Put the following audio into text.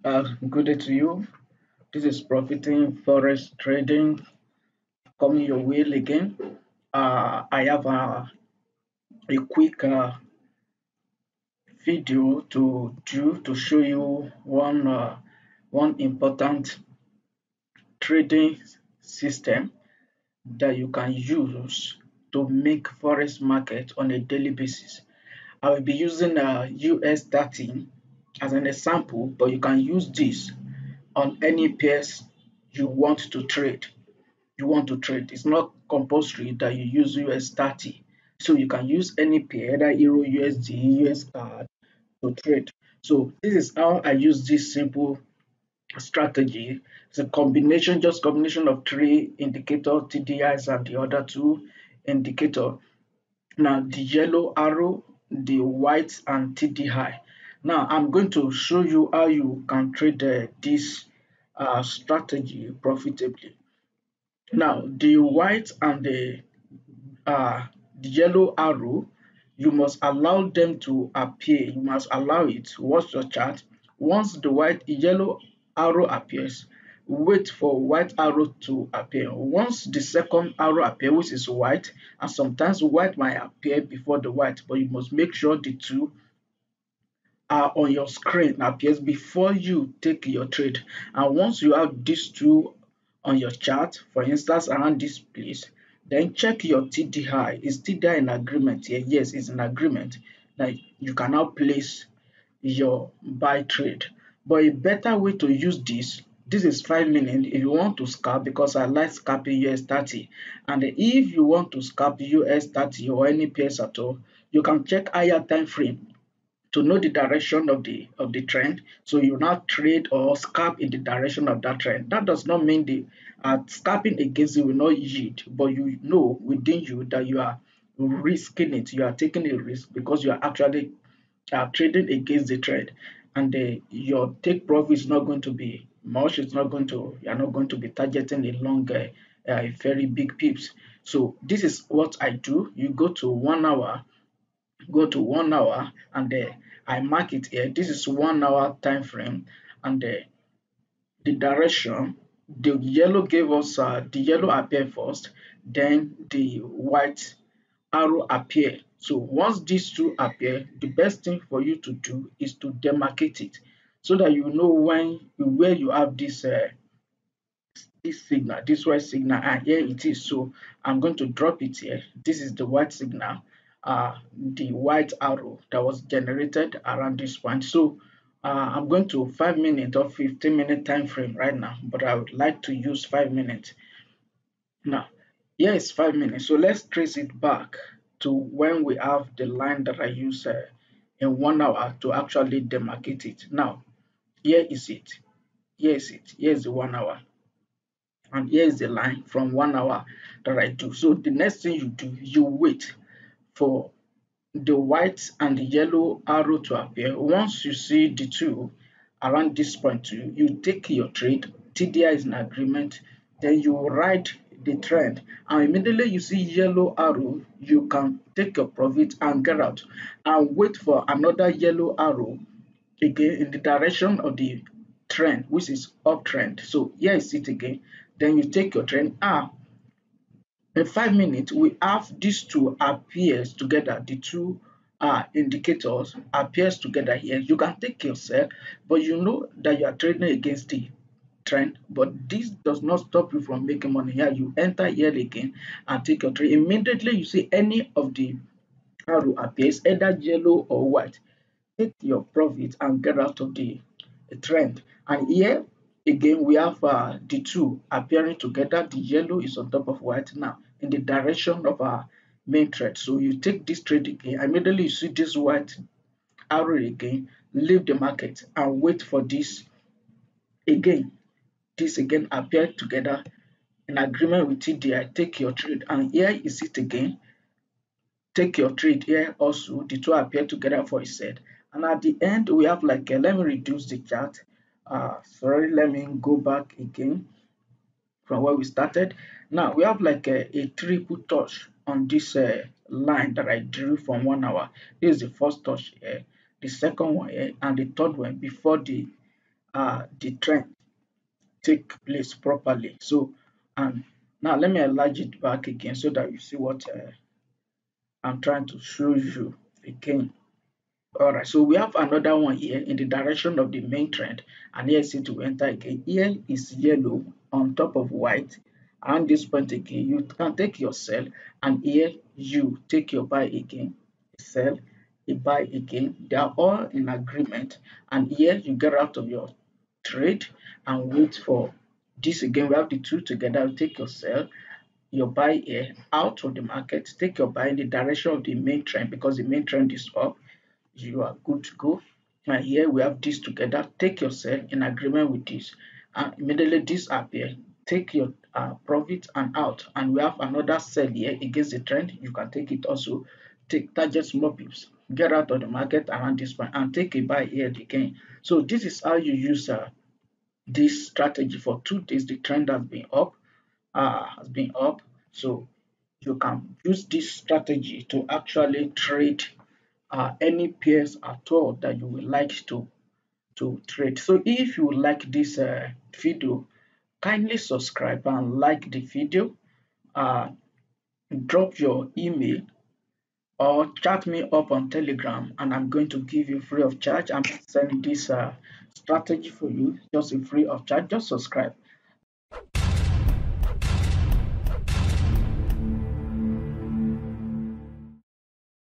Good day to you. This is Profiting Forex Trading coming your way again. I have a quick video to do to show you one important trading system that you can use to make forex market on a daily basis. I will be using US 13 as an example, but you can use this on any pairs you want to trade. It's not compulsory that you use US 30. So you can use any pair, either Euro USD, US card to trade. So this is how I use this simple strategy. It's a combination, just combination of three indicator TDIs and the other two indicator. Now the yellow arrow, the white and TDI. Now I'm going to show you how you can trade this strategy profitably. Now the white and the yellow arrow, you must allow them to appear. You must allow it. Watch your chart. Once the yellow arrow appears, wait for white arrow to appear. Once the second arrow appears, which is white, and sometimes white might appear before the white, but you must make sure the two are on your screen appears before you take your trade. And once you have these two on your chart, for instance around this place, then check your TDI. Is TDI in agreement here? Yes, it's in agreement. Now you can now place your buy trade. But a better way to use this is 5 minutes if you want to scalp, because I like scalping US 30. And if you want to scalp US 30 or any pairs at all, you can check higher time frame to know the direction of the trend. So you now trade or scalp in the direction of that trend. That does not mean the scalping against it will not yield, but you know within you that you are risking it. You are taking a risk because you are actually trading against the trend, and your take profit is not going to be much. It's not going to You are not going to be targeting a long, very big pips. So this is what I do. You go to 1 hour and I mark it here. This is 1 hour time frame, and the direction, the yellow gave us the yellow appear first, then the white arrow appear. So once these two appear, the best thing for you to do is to demarcate it so that you know when where you have this signal, this white signal, and here it is. So I'm going to drop it here. This is the white signal, the white arrow that was generated around this point. So I'm going to 5 minute or 15-minute time frame right now, but I would like to use 5 minutes. Now, here is 5 minutes. So let's trace it back to when we have the line that I use in 1 hour to actually demarcate it. Now, here is it. Here is it. Here is the 1 hour. And here is the line from 1 hour that I do. So the next thing you do, you wait for the white and the yellow arrow to appear. Once you see the two around this point too, you take your trade. TDI is an agreement. Then you ride the trend, and immediately you see yellow arrow, you can take your profit and get out, and wait for another yellow arrow again in the direction of the trend, which is uptrend. So here is it again. Then you take your trend. In 5 minutes, we have these two appears together. The two indicators appears together here. You can take your sell, but you know that you are trading against the trend. But this does not stop you from making money. Here you enter here again and take your trade. Immediately you see any of the arrow appears, either yellow or white, take your profit and get out of the trend. And here again we have the two appearing together. The yellow is on top of white now in the direction of our main trade. So you take this trade again, immediately you see this white arrow again, leave the market and wait for this again. This again appear together in agreement with TDI. Take your trade, and here is it again. Take your trade here also. The two appear together for a set. And at the end we have like let me reduce the chart. Sorry, let me go back again from where we started. Now we have like a triple touch on this line that I drew from 1 hour. This is the first touch here, the second one here, and the third one before the the trend take place properly. So, and now let me enlarge it back again so that you see what I'm trying to show you again. All right, so we have another one here in the direction of the main trend, and here is it to enter again. Here is yellow on top of white. And this point again, you can take your sell, and here you take your buy again, sell, a buy again. They are all in agreement, and here you get out of your trade and wait for this again. We have the two together. You take your sell, your buy here out of the market, take your buy in the direction of the main trend because the main trend is up, you are good to go. And here we have this together. Take your sell in agreement with this, and immediately this appear. Take your profit and out. And we have another sell here against the trend. You can take it also. Take target small pips. Get out of the market around this point and take a buy here again. So this is how you use this strategy for 2 days. The trend has been up. So you can use this strategy to actually trade any pairs at all that you would like to trade. So if you like this video, kindly subscribe and like the video. Uh, Drop your email or chat me up on Telegram, and I'm going to give you free of charge. I'm sending this strategy for you just free of charge. Just subscribe